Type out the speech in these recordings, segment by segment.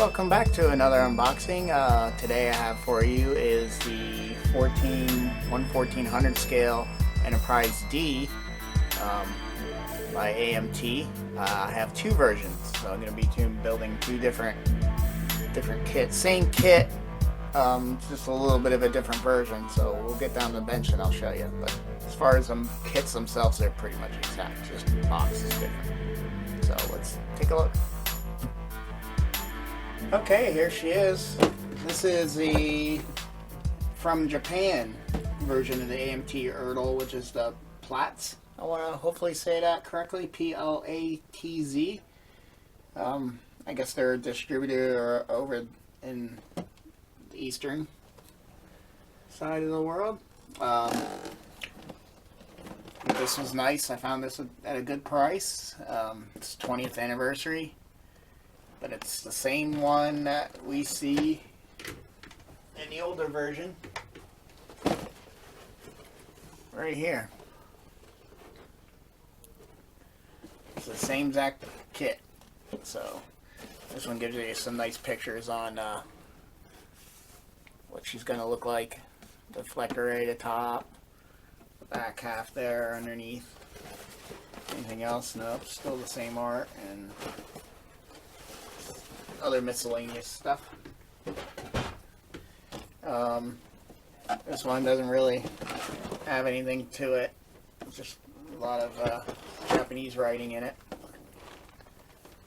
Welcome back to another unboxing. Today I have for you is the 1/1400 scale Enterprise-D by AMT. I have two versions, so I'm going to be building two different kits. Same kit, just a little bit of a different version. So we'll get down the bench and I'll show you. But as far as the kits themselves, they're pretty much exact. Just the box is different. So let's take a look. Okay, here she is. This is the from Japan version of the AMT Erdl, which is the Platz. I want to hopefully say that correctly. Platz. I guess they're a distributor over in the eastern side of the world. This was nice. I found this at a good price. It's 20th anniversary. But it's the same one that we see in the older version. Right here. It's the same exact kit. So this one gives you some nice pictures on what she's going to look like. The deflector right at the top. The back half there underneath. Anything else? Nope. Still the same art. And other miscellaneous stuff. This one doesn't really have anything to it. It's just a lot of Japanese writing in it.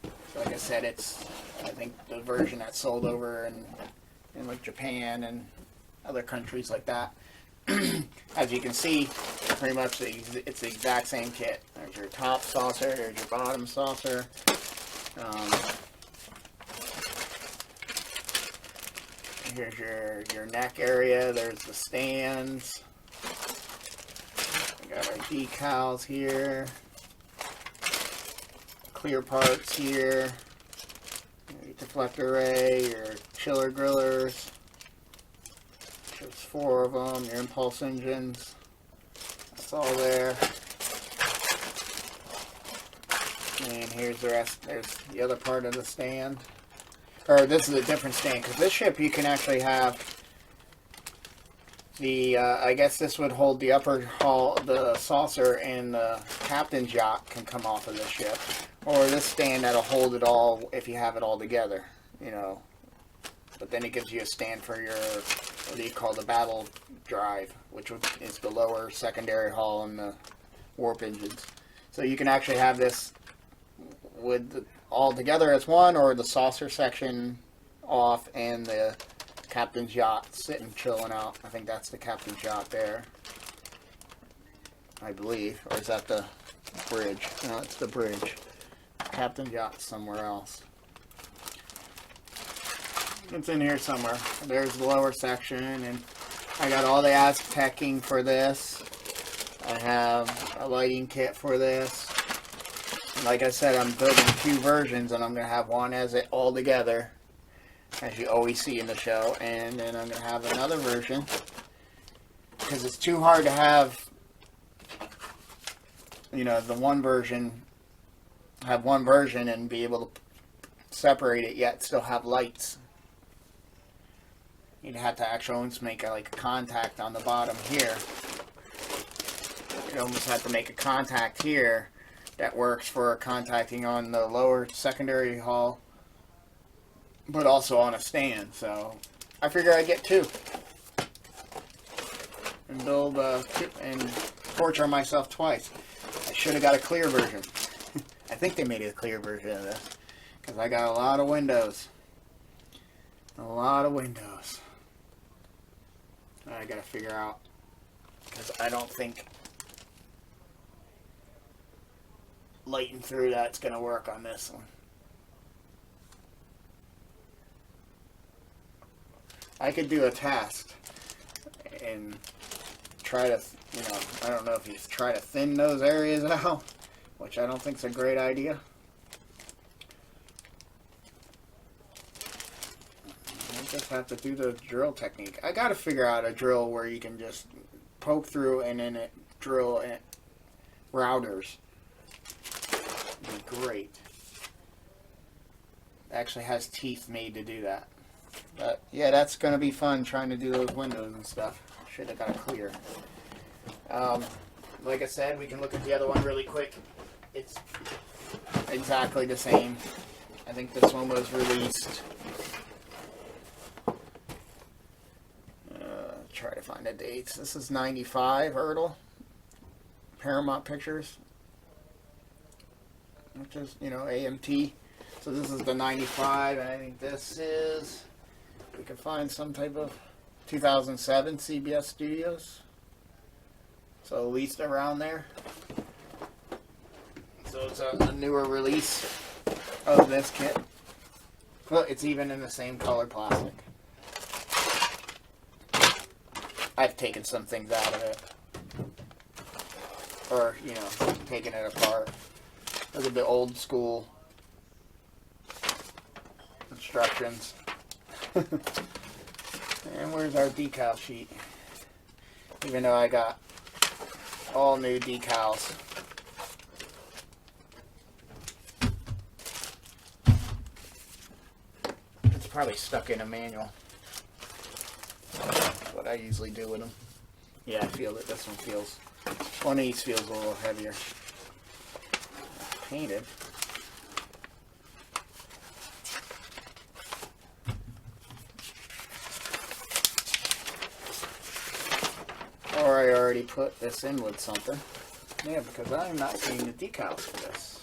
So like I said, it's I think the version that's sold over in like Japan and other countries like that. As you can see, pretty much it's the exact same kit. There's your top saucer, there's your bottom saucer. Here's your neck area. There's the stands. We got our decals here. Clear parts here. Your deflector array, your chiller grillers. There's 4 of them. Your impulse engines. That's all there. And here's the rest. There's the other part of the stand. Or this is a different stand, because this ship you can actually have the, I guess this would hold the upper hull, the saucer, and the captain's yacht can come off of this ship. Or this stand that'll hold it all if you have it all together, you know. But then it gives you a stand for your, what do you call, the battle drive, which is the lower secondary hull and the warp engines. So you can actually have this with the all together as one, or the saucer section off and the captain's yacht sitting chilling out. I think that's the captain's yacht there, I believe. Or is that the bridge? No, it's the bridge. Captain's yacht somewhere else. It's in here somewhere. There's the lower section, and I got all the aztecing for this. I have a lighting kit for this. Like I said, I'm building 2 versions, and I'm going to have one as it all together, as you always see in the show, and then I'm going to have another version, because it's too hard to have, you know, the one version, have one version and be able to separate it, yet still have lights. You'd have to actually almost make like a contact on the bottom here. You'd almost have to make a contact here that works for contacting on the lower secondary hull, but also on a stand. So I figure I'd get 2 and build and torture myself twice. I should have got a clear version. I think they made a clear version of this, because I got a lot of windows. A lot of windows. I gotta figure out, because I don't think lighting through that's going to work on this one. I could do a task and try to, you know, I don't know if you try to thin those areas out, which I don't think is a great idea. I just have to do the drill technique. I got to figure out a drill where you can just poke through and then drill routers. Great. actually has teeth made to do that. But yeah, that's going to be fun trying to do those windows and stuff. Should have got it clear. Like I said, we can look at the other one really quick. It's exactly the same. I think this one was released. Try to find the dates. This is 95 Ertl. Paramount Pictures. Which is, you know, AMT. So this is the 95, and I think this is, we can find some type of 2007 CBS Studios. So at least around there. So it's a newer release of this kit. Look, it's even in the same color plastic. I've taken some things out of it. Or, you know, taken it apart. Look at the old school instructions. And where's our decal sheet? Even though I got all new decals. It's probably stuck in a manual. That's what I usually do with them. Yeah, I feel that this one feels, one of these feels a little heavier. Painted. Or I already put this in with something. Yeah, because I'm not seeing the decals for this.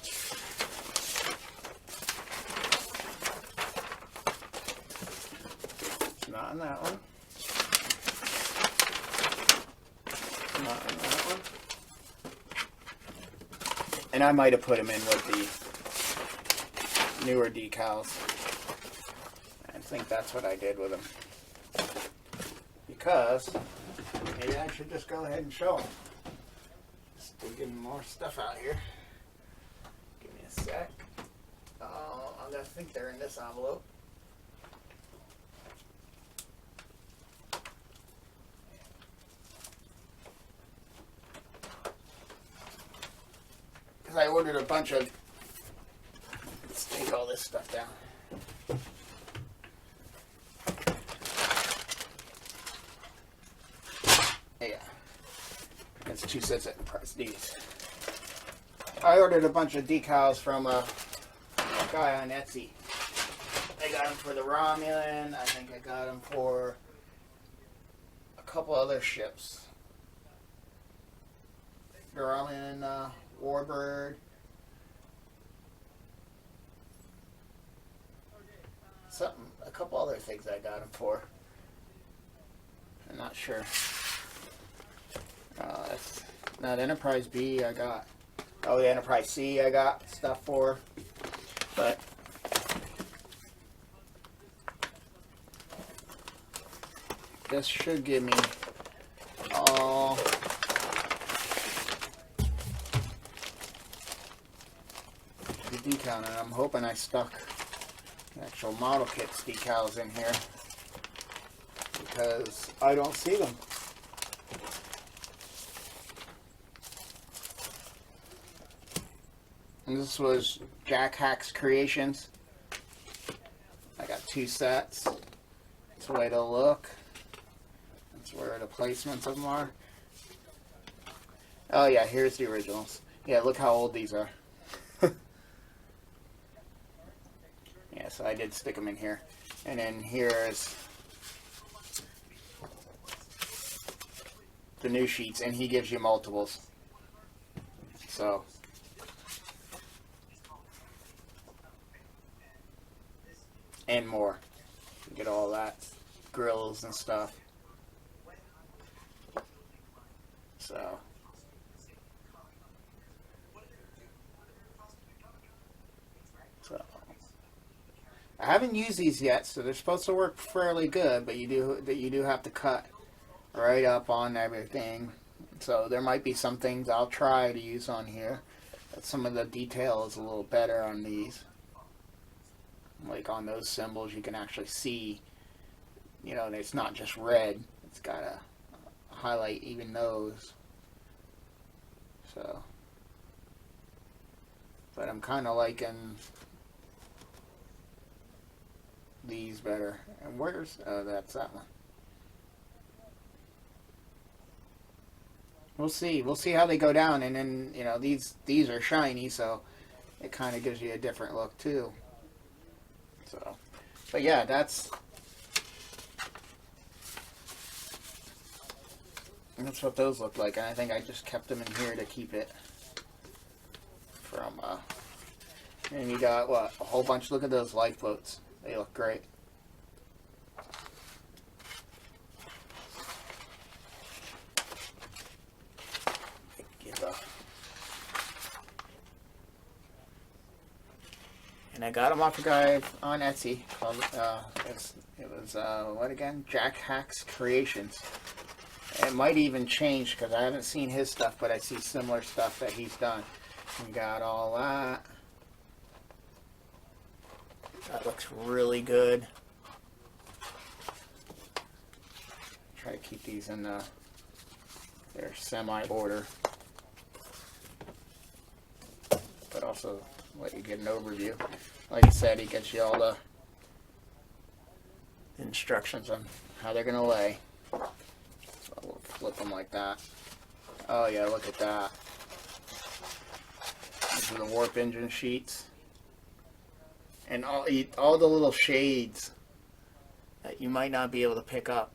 It's not in that one. It's not in that one. And I might have put them in with the newer decals. I think that's what I did with them. Because maybe I should just go ahead and show them. Just digging more stuff out here. Give me a sec. I think they're in this envelope. Because I ordered a bunch of... Let's take all this stuff down. Yeah, that's 2 sets of Enterprise-Ds. I ordered a bunch of decals from a guy on Etsy. I got them for the Romulan. I think I got them for a couple other ships. The Romulan Warbird. Something, a couple other things I got them for. I'm not sure. That's not Enterprise B. I got, oh, the Enterprise C. I got stuff for, but this should give me all the decal, and I'm hoping I stuck the actual model kits decals in here because I don't see them. And this was Jax Hax Creations. I got 2 sets. That's the way to look. That's where the placements of them are. Oh yeah, here's the originals. Yeah, look how old these are. Yeah, so I did stick them in here. And then here's the new sheets, and he gives you multiples. So... and more. You get all that, grills and stuff. So I haven't used these yet, so they're supposed to work fairly good, but you do have to cut right up on everything. So there might be some things I'll try to use on here. But some of the detail is a little better on these. Like on those symbols, you can actually see, you know, it's not just red. It's got to highlight even those. So, but I'm kind of liking these better. And where's, oh, that's that one. We'll see. We'll see how they go down. And then, you know, these are shiny, so it kind of gives you a different look too. So, but yeah, that's what those look like. And I think I just kept them in here to keep it from, and you got, what, a whole bunch. Look at those lifeboats. They look great. And I got them off a guy on Etsy called, it was, what again? Jax Hax Creations. It might even change because I haven't seen his stuff, but I see similar stuff that he's done. We got all that. That looks really good. Try to keep these in their semi-order, but also let you get an overview. Like I said, he gets you all the instructions on how they're going to lay. So we'll flip them like that. Oh yeah, look at that. These are the warp engine sheets. And all the little shades that you might not be able to pick up.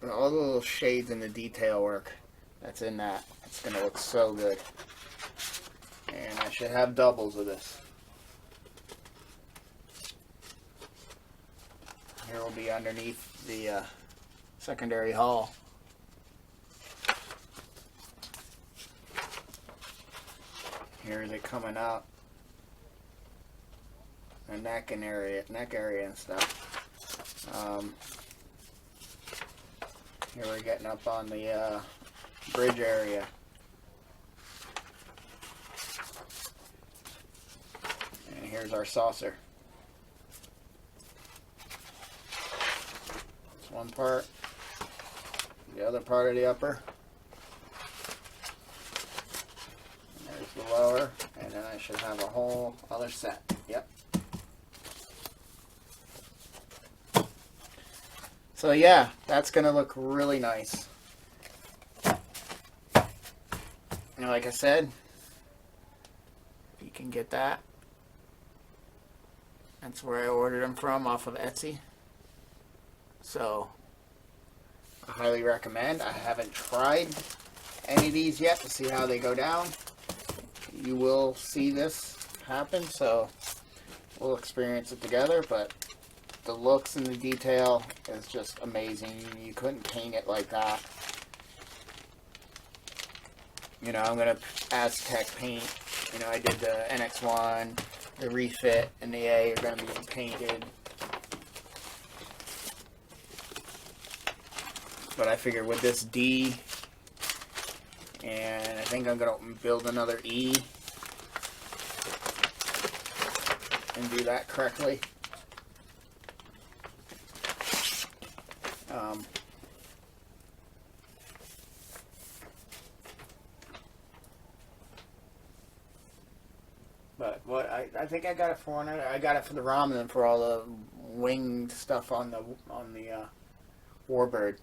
And all the little shades in the detail work that's in that. It's going to look so good. And I should have doubles of this. Here will be underneath the secondary hull. Here's it coming up. The neck area and stuff. Here we're getting up on the bridge area. And here's our saucer. It's one part. The other part of the upper. The lower, and then I should have a whole other set. Yep. So yeah, that's gonna look really nice. And like I said, you can get that. That's where I ordered them from, off of Etsy. So I highly recommend. I haven't tried any of these yet to see how they go down. You will see this happen, so we'll experience it together, but the looks and the detail is just amazing. You couldn't paint it like that. You know, I'm going to Aztec paint. You know, I did the NX1, the refit, and the A are going to be painted. But I figured with this D, and I think I'm going to build another E and do that correctly. But what I think I got it for I got it for the ramen for all the winged stuff on the Warbird.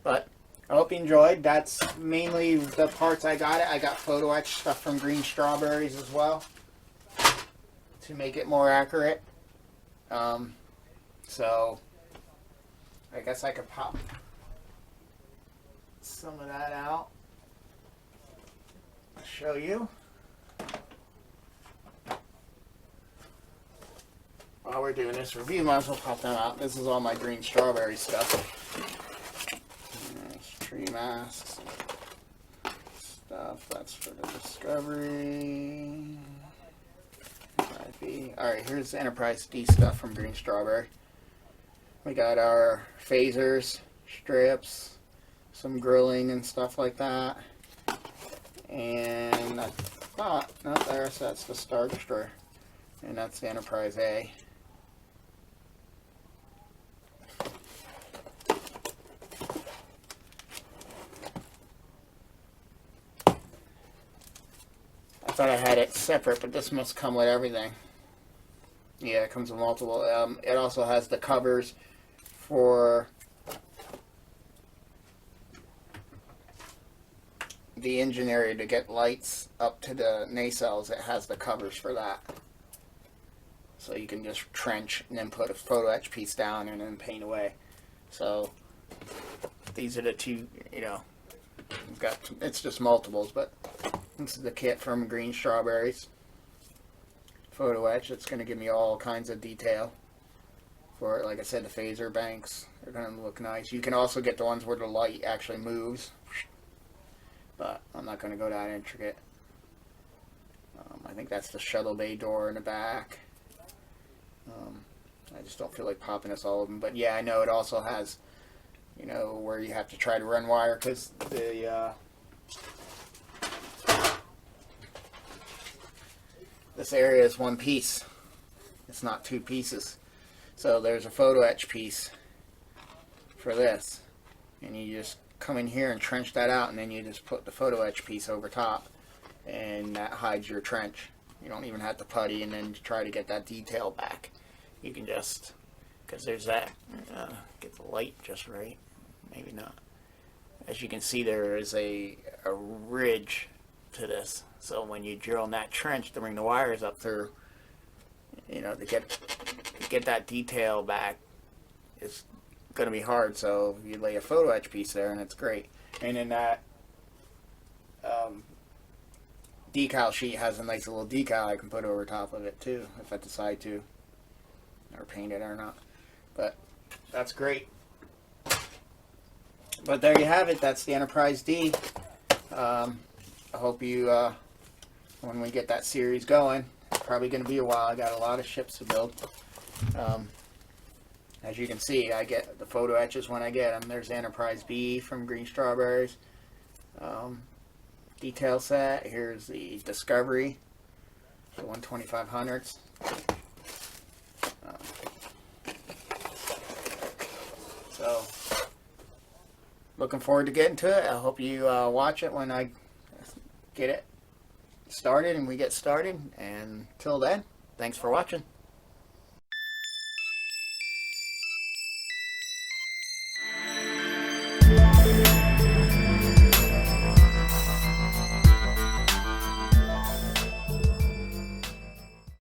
But I hope you enjoyed. That's mainly the parts I got. I got photo etch stuff from Greenstrawberries as well to make it more accurate. So I guess I could pop some of that out. I'll show you. While we're doing this review, might as well pop them out. This is all my Greenstrawberry stuff. There's tree masks. Stuff. That's for the Discovery. Alright, here's the Enterprise-D stuff from Greenstrawberry. We got our phasers, strips, some grilling and stuff like that. And I thought, no, that's the Star Destroyer. And that's the Enterprise-A. I thought I had it separate, but this must come with everything. Yeah, it comes with multiple. It also has the covers for the engine area to get lights up to the nacelles. It has the covers for that. So you can just trench and then put a photo etch piece down and then paint away. So these are the two, you know, it's just multiples, but this is the kit from Greenstrawberry's photo etch. It's going to give me all kinds of detail for it. Like I said, the phaser banks are going to look nice. You can also get the ones where the light actually moves, but I'm not going to go that intricate. I think that's the shuttle bay door in the back. I just don't feel like popping this all of them, but yeah, I know it also has, you know, where you have to try to run wire, because the this area is one piece. It's not two pieces. So there's a photo etch piece for this, and you just come in here and trench that out, and then you just put the photo etch piece over top, and that hides your trench. You don't even have to putty and then try to get that detail back. You can just, because there's that, get the light just right. Maybe not. As you can see, there is a ridge to this. So when you drill in that trench to bring the wires up through, you know, to get that detail back, it's going to be hard. So you lay a photo etch piece there, and it's great. And then that decal sheet has a nice little decal I can put over top of it too, if I decide to, or paint it or not. But that's great. But there you have it. That's the Enterprise-D. I hope you, when we get that series going, it's probably going to be a while. I got a lot of ships to build. As you can see, I get the photo etches when I get them. There's the Enterprise-B from Greenstrawberry's detail set. Here's the Discovery, the 12500s. So, looking forward to getting to it. I hope you watch it when I get it started and we get started. And till then, thanks for watching.